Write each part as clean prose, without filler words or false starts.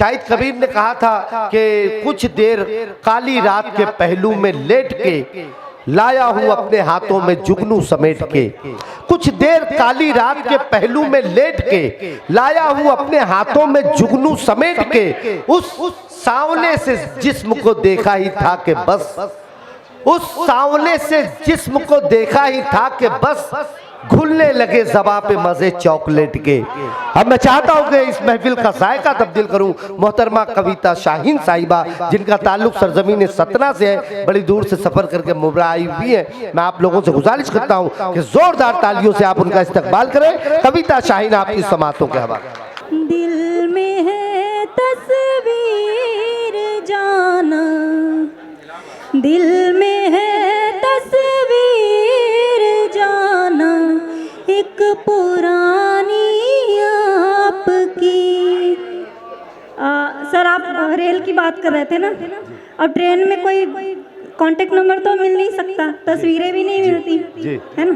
शाहिद कबीर ने कहा था कि कुछ देर काली रात के पहलू में लेट के लाया हूं अपने हाथों में जुगनू समेट के। कुछ देर काली रात के पहलू में लेट के लाया हूं अपने हाथों में जुगनू समेट के। उस सांवले से जिस्म को देखा ही था कि बस, उस सांवले से जिस्म को देखा ही था कि बस घुलने लगे ज़बां पे मज़े चॉकलेट के। अब मैं चाहता हूं कि इस महफिल का जायका तब्दील करूं मोहतरमा कविता शाहीन साहिबा, जिनका ताल्लुक सरजमीन सतना से है, बड़ी दूर से सफ़र करके मुबरा आई हुई है। मैं आप लोगों से गुजारिश करता हूं कि ज़ोरदार तालियों से आप उनका इस्तकबाल करें। कविता शाहीन आपकी समातों के हवाले। दिल में है तस्वीर जाना, दिल में है तस्वीर जाना, एक पुरानी आपकी। सर आप रेल की बात कर रहे थे ना, अब ट्रेन में कोई कांटेक्ट नंबर तो मिल नहीं सकता, तस्वीरें भी नहीं मिलती है ना।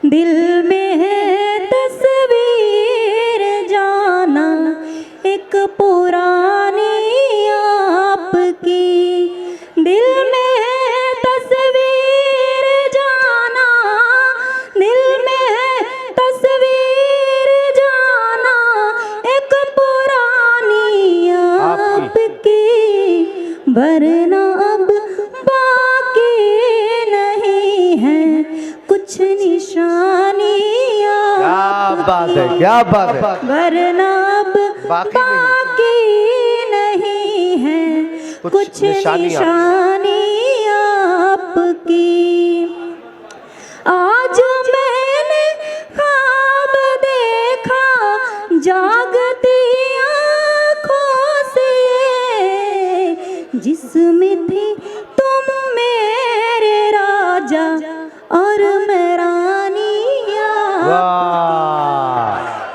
दिल में है तस्वीर जाना, एक पुरानी आपकी। दिल में है तस्वीर जाना, दिल में है तस्वीर जाना, एक पुरानी आपकी। वरना अब बाकी नहीं है कुछ निशानियाँ। क्या बात है, क्या बात है। वरना अब बाकी नहीं है कुछ निशानियाँ आपकी। आज मैंने ख्वाब देखा जागती आँखों से, जिसमें थी तुम मेरे राजा और मैं रानिया,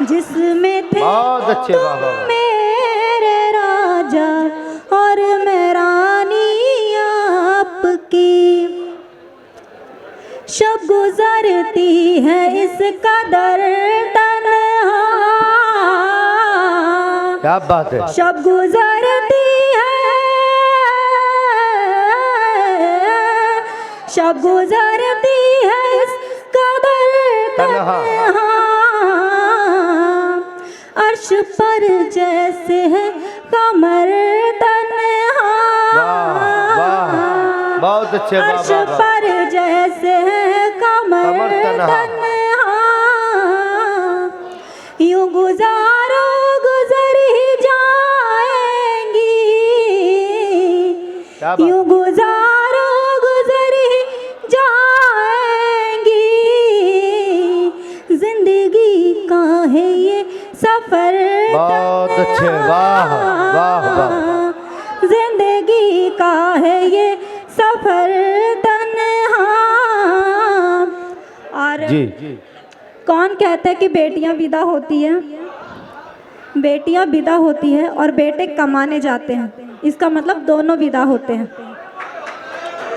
जिसमें थे बहुत अच्छे तुम मेरे राजा और मैं रानी आपकी। शब गुजरती है इस कदर तन्हा, क्या बात है। शब गुजरती है, शब गुजरती है इस कदर तन्हा, अर्श पर जैसे है कमर तन्हा। बहुत अच्छे। अर्श पर जैसे है कमर तन्हा, यूं गुजारो गुजर ही जाएंगी, यूं गुजारो गुजर ही जाएंगी। जिंदगी का है ये सफर, बहुत अच्छे। वाह वाह वाह। जिंदगी का है ये सफर तन्हा। और जी, कौन कहता है कि बेटियां विदा होती हैं? बेटियां विदा होती है और बेटे कमाने जाते हैं, इसका मतलब दोनों विदा होते हैं।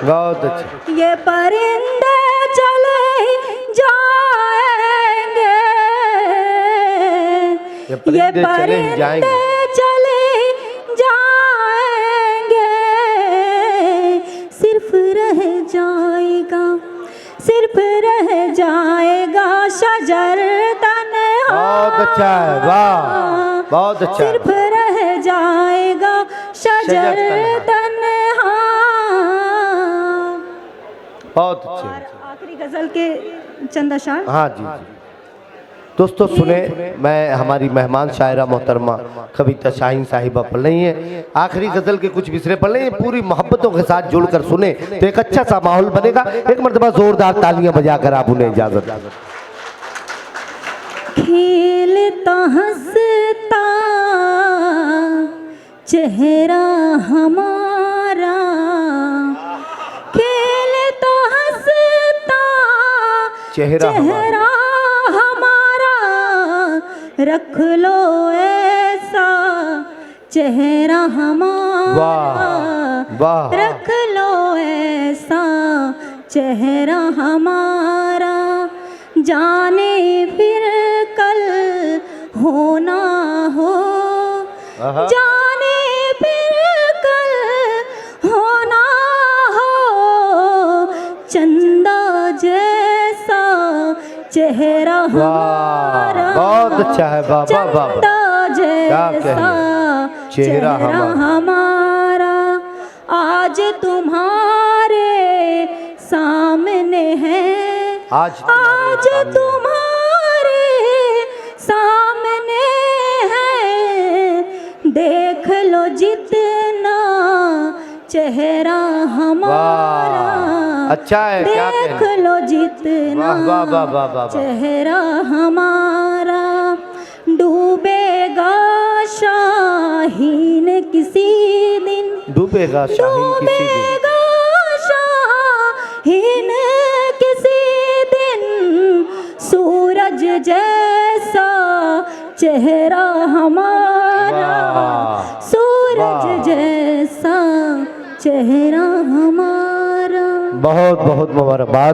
बहुत अच्छे। ये परिंदे चले जाएंगे, ये परिंदे चले जाएंगे, सिर्फ रह जाएगा, सिर्फ रह जाएगा शजर तन्हा। बहुत अच्छा है। वाह बहुत अच्छा। सिर्फ रह जाएगा शजर तन्हा। बहुत अच्छे। आखिरी गजल के चंद अशार। हाँ जी, दोस्तों सुने, मैं हमारी मेहमान शायरा मोहतरमा कविता शाहीन साहिबा पढ़ रही हैं। आखिरी गजल के कुछ मिसरे पढ़ रही हैं, पूरी मोहब्बतों के साथ जुड़कर सुने तो एक अच्छा सा माहौल बनेगा। एक मर्तबा जोरदार तालियां बजाकर आप उन्हें इजाजत। खेलता हंसता चेहरा हमारा, खेलता हंसता चेहरा हमारा, रख लो ऐसा चेहरा हमारा, वाह रख लो ऐसा चेहरा हमारा। जाने फिर कल हो ना हो, जाने चेहरा हमारा, बहुत अच्छा है बाबा, चंदा क्या जैसा कहें, चेहरा हमारा आज तुम्हारे सामने है, आज तुम्हारे सामने है, देख लो जितना चेहरा हमारा, अच्छा है, क्या देख कहना। लो जितना वाह वाह वाह वाह वाह। चेहरा हमारा, डूबेगा शाहीन किसी दिन, डूबेगा शाहीन किसी दिन, डूबेगा शाहीन किसी दिन, सूरज जैसा चेहरा हमारा, वाह, सूरज वाह। जैसा चेहरा हमारा। बहुत बहुत मुबारकबाद।